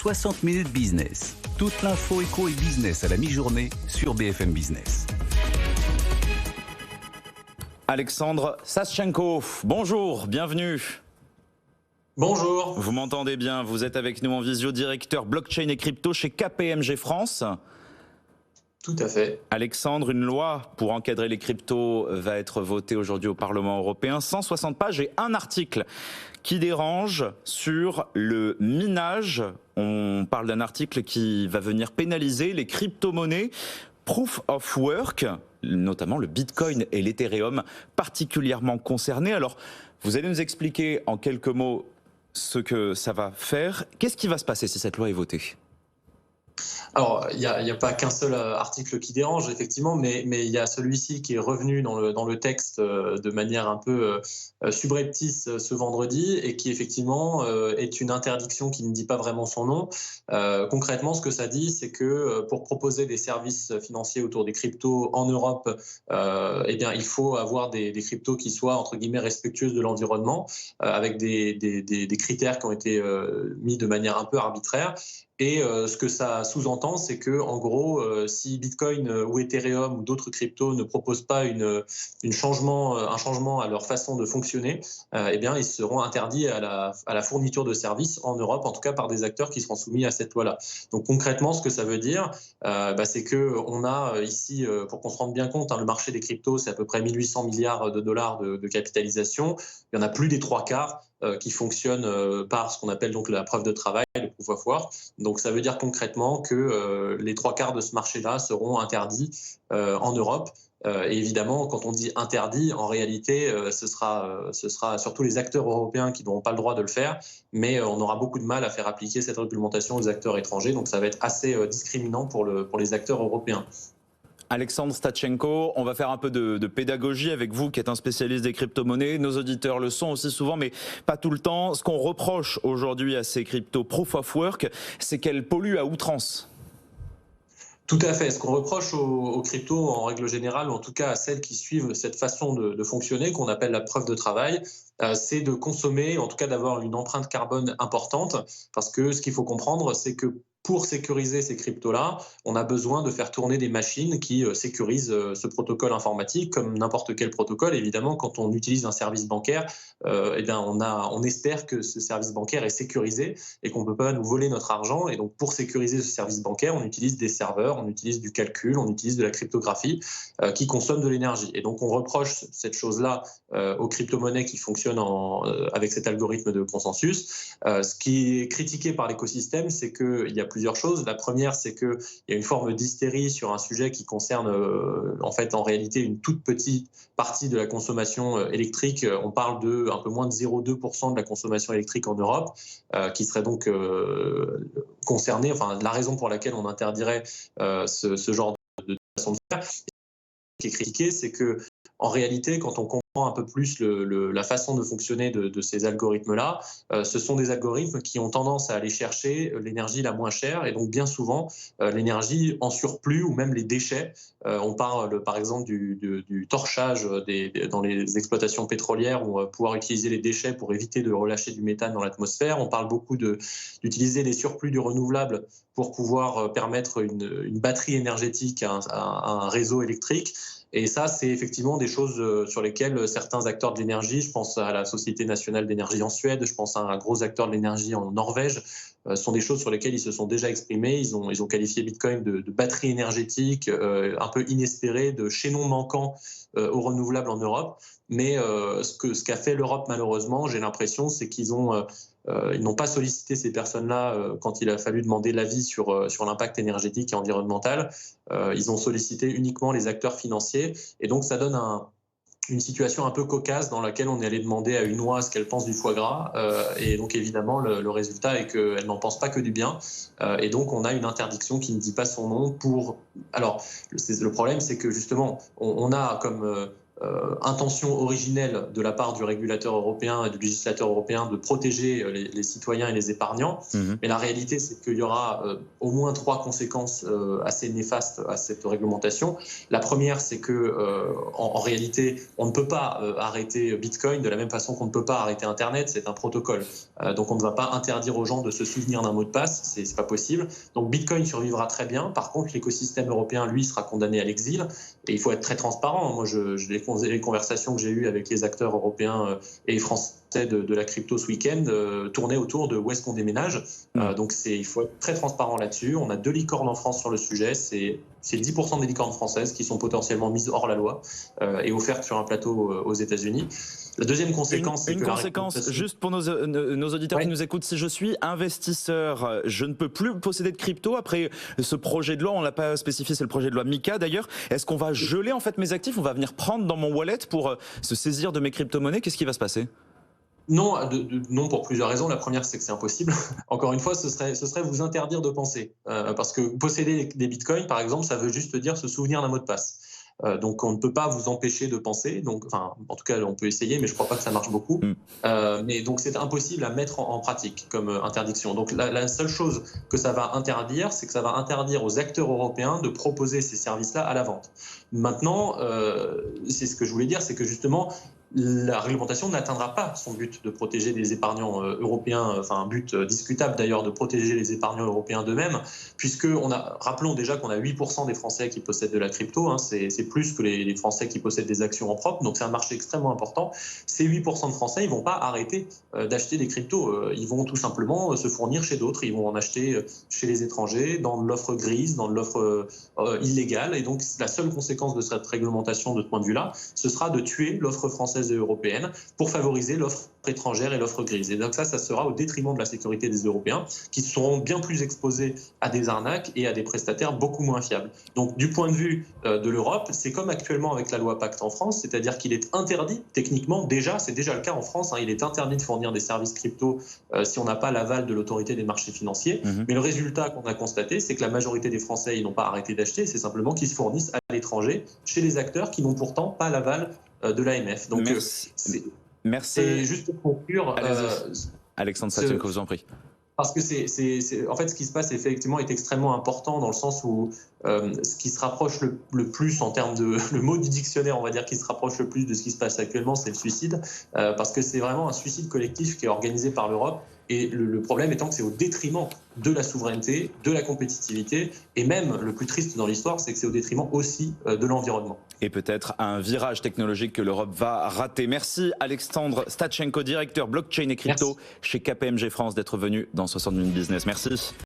60 minutes business. Toute l'info éco et business à la mi-journée sur BFM Business. Alexandre Saschenko, bonjour, bienvenue. Bonjour. Vous m'entendez bien, vous êtes avec nous en visio, directeur blockchain et crypto chez KPMG France. Tout à fait. Alexandre, une loi pour encadrer les cryptos va être votée aujourd'hui au Parlement européen. 160 pages et un article qui dérange sur le minage. On parle d'un article qui va venir pénaliser les crypto-monnaies Proof of Work, notamment le Bitcoin et l'Ethereum, particulièrement concernés. Alors, vous allez nous expliquer en quelques mots ce que ça va faire. Qu'est-ce qui va se passer si cette loi est votée ? Alors, il n'y a pas qu'un seul article qui dérange, effectivement, mais il y a celui-ci qui est revenu dans le texte de manière un peu subreptice ce vendredi et qui, effectivement, est une interdiction qui ne dit pas vraiment son nom. Concrètement, ce que ça dit, c'est que pour proposer des services financiers autour des cryptos en Europe, eh bien, il faut avoir des cryptos qui soient, entre guillemets, respectueuses de l'environnement, avec des critères qui ont été mis de manière un peu arbitraire. Et ce que ça sous-entend, c'est que, en gros, si Bitcoin ou Ethereum ou d'autres cryptos ne proposent pas un changement à leur façon de fonctionner, eh bien, ils seront interdits à la fourniture de services en Europe, en tout cas par des acteurs qui seront soumis à cette loi-là. Donc concrètement, ce que ça veut dire, c'est qu'on a ici, pour qu'on se rende bien compte, le marché des cryptos, c'est à peu près 1800 milliards de dollars de capitalisation. Il y en a plus des 3/4 qui fonctionnent par ce qu'on appelle donc la preuve de travail, le proof of work. Donc ça veut dire concrètement que les 3/4 de ce marché-là seront interdits en Europe. Et évidemment, quand on dit interdit, en réalité, ce sera surtout les acteurs européens qui n'auront pas le droit de le faire, mais on aura beaucoup de mal à faire appliquer cette réglementation aux acteurs étrangers. Donc ça va être assez discriminant pour les acteurs européens. Alexandre Saschenko, on va faire un peu de pédagogie avec vous qui êtes un spécialiste des crypto-monnaies. Nos auditeurs le sont aussi souvent, mais pas tout le temps. Ce qu'on reproche aujourd'hui à ces cryptos Proof of Work, c'est qu'elles polluent à outrance. Tout à fait. Ce qu'on reproche aux cryptos en règle générale, ou en tout cas à celles qui suivent cette façon de fonctionner, qu'on appelle la preuve de travail, c'est de consommer, en tout cas d'avoir une empreinte carbone importante, parce que ce qu'il faut comprendre, c'est que pour sécuriser ces cryptos-là, on a besoin de faire tourner des machines qui sécurisent ce protocole informatique, comme n'importe quel protocole. Évidemment, quand on utilise un service bancaire, eh bien, on espère que ce service bancaire est sécurisé et qu'on ne peut pas nous voler notre argent. Et donc, pour sécuriser ce service bancaire, on utilise des serveurs, on utilise du calcul, on utilise de la cryptographie qui consomme de l'énergie. Et donc, on reproche cette chose-là aux crypto-monnaies qui fonctionnent avec cet algorithme de consensus. Ce qui est critiqué par l'écosystème, c'est qu'il y a plusieurs choses. La première, c'est qu'il y a une forme d'hystérie sur un sujet qui concerne en réalité une toute petite partie de la consommation électrique. On parle de un peu moins de 0,2% de la consommation électrique en Europe qui serait donc concernée, enfin la raison pour laquelle on interdirait ce genre de façon de faire. Ce qui est critiqué, c'est que en réalité, quand on comprend un peu plus la façon de fonctionner de ces algorithmes-là, ce sont des algorithmes qui ont tendance à aller chercher l'énergie la moins chère et donc bien souvent l'énergie en surplus ou même les déchets. On parle par exemple du torchage dans les exploitations pétrolières où on va pouvoir utiliser les déchets pour éviter de relâcher du méthane dans l'atmosphère. On parle beaucoup d'utiliser les surplus du renouvelable pour pouvoir permettre une batterie énergétique à un réseau électrique. Et ça, c'est effectivement des choses sur lesquelles certains acteurs de l'énergie, je pense à la Société nationale d'énergie en Suède, je pense à un gros acteur de l'énergie en Norvège, sont des choses sur lesquelles ils se sont déjà exprimés. Ils ont qualifié Bitcoin de batterie énergétique un peu inespérée, de chaînon manquant aux renouvelables en Europe. Mais ce qu'a fait l'Europe, malheureusement, j'ai l'impression, c'est qu'ils n'ont pas sollicité ces personnes-là quand il a fallu demander l'avis sur l'impact énergétique et environnemental. Ils ont sollicité uniquement les acteurs financiers. Et donc, ça donne une situation un peu cocasse dans laquelle on est allé demander à une oie ce qu'elle pense du foie gras. Et donc, évidemment, le résultat est qu'elle n'en pense pas que du bien. Et donc, on a une interdiction qui ne dit pas son nom Alors, le problème, c'est que justement, on a comme intention originelle de la part du régulateur européen et du législateur européen de protéger les citoyens et les épargnants. Mais la réalité, c'est qu'il y aura au moins 3 conséquences assez néfastes à cette réglementation. La première, c'est que en réalité, on ne peut pas arrêter Bitcoin de la même façon qu'on ne peut pas arrêter Internet. C'est un protocole. Donc on ne va pas interdire aux gens de se souvenir d'un mot de passe. C'est pas possible. Donc Bitcoin survivra très bien. Par contre, l'écosystème européen, lui, sera condamné à l'exil. Et il faut être très transparent. Moi, les conversations que j'ai eues avec les acteurs européens et français de la crypto ce week-end tournaient autour de où est-ce qu'on déménage. Donc il faut être très transparent là-dessus. On a 2 licornes en France sur le sujet. C'est 10% des licornes françaises qui sont potentiellement mises hors la loi et offertes sur un plateau aux États-Unis. La deuxième conséquence, c'est que juste pour nos auditeurs qui nous écoutent, si je suis investisseur, je ne peux plus posséder de crypto après ce projet de loi. On l'a pas spécifié, c'est le projet de loi MiCA d'ailleurs. Est-ce qu'on va geler en fait mes actifs? On va venir prendre dans mon wallet pour se saisir de mes crypto-monnaies? Qu'est-ce qui va se passer? Non, non, pour plusieurs raisons. La première, c'est que c'est impossible. Encore une fois, ce serait vous interdire de penser. Parce que posséder des bitcoins, par exemple, ça veut juste dire se souvenir d'un mot de passe. Donc on ne peut pas vous empêcher de penser. Donc, enfin, en tout cas, on peut essayer, mais je ne crois pas que ça marche beaucoup. Mais donc c'est impossible à mettre en pratique comme interdiction. Donc la seule chose que ça va interdire, c'est que ça va interdire aux acteurs européens de proposer ces services-là à la vente. Maintenant, c'est ce que je voulais dire, c'est que justement, la réglementation n'atteindra pas son but de protéger les épargnants européens, enfin un but discutable d'ailleurs de protéger les épargnants européens d'eux-mêmes, puisque rappelons déjà qu'on a 8% des Français qui possèdent de la crypto, hein, c'est plus que les Français qui possèdent des actions en propre, donc c'est un marché extrêmement important. Ces 8% de Français, ils ne vont pas arrêter d'acheter des cryptos, ils vont tout simplement se fournir chez d'autres, ils vont en acheter chez les étrangers, dans de l'offre grise, dans de l'offre illégale, et donc la seule conséquence de cette réglementation de ce point de vue-là, ce sera de tuer l'offre française et européenne pour favoriser l'offre étrangère et l'offre grise. Et donc ça sera au détriment de la sécurité des Européens qui seront bien plus exposés à des arnaques et à des prestataires beaucoup moins fiables. Donc du point de vue de l'Europe, c'est comme actuellement avec la loi Pacte en France, c'est-à-dire qu'il est interdit techniquement, c'est déjà le cas en France, hein, il est interdit de fournir des services crypto si on n'a pas l'aval de l'autorité des marchés financiers. Mais le résultat qu'on a constaté, c'est que la majorité des Français, ils n'ont pas arrêté d'acheter, c'est simplement qu'ils se fournissent à l'étranger chez les acteurs qui n'ont pourtant pas l'aval de l'AMF. Donc merci. Et juste pour conclure, Alexandre Stachenko, vous en prie. Parce que en fait, ce qui se passe effectivement est extrêmement important dans le sens où ce qui se rapproche le plus en termes de le mot du dictionnaire, on va dire, qui se rapproche le plus de ce qui se passe actuellement, c'est le suicide, parce que c'est vraiment un suicide collectif qui est organisé par l'Europe. Et le problème étant que c'est au détriment de la souveraineté, de la compétitivité, et même le plus triste dans l'histoire, c'est que c'est au détriment aussi de l'environnement. Et peut-être un virage technologique que l'Europe va rater. Merci Alexandre Stachenko, directeur blockchain et crypto chez KPMG France, d'être venu dans 60 Minutes Business. Merci.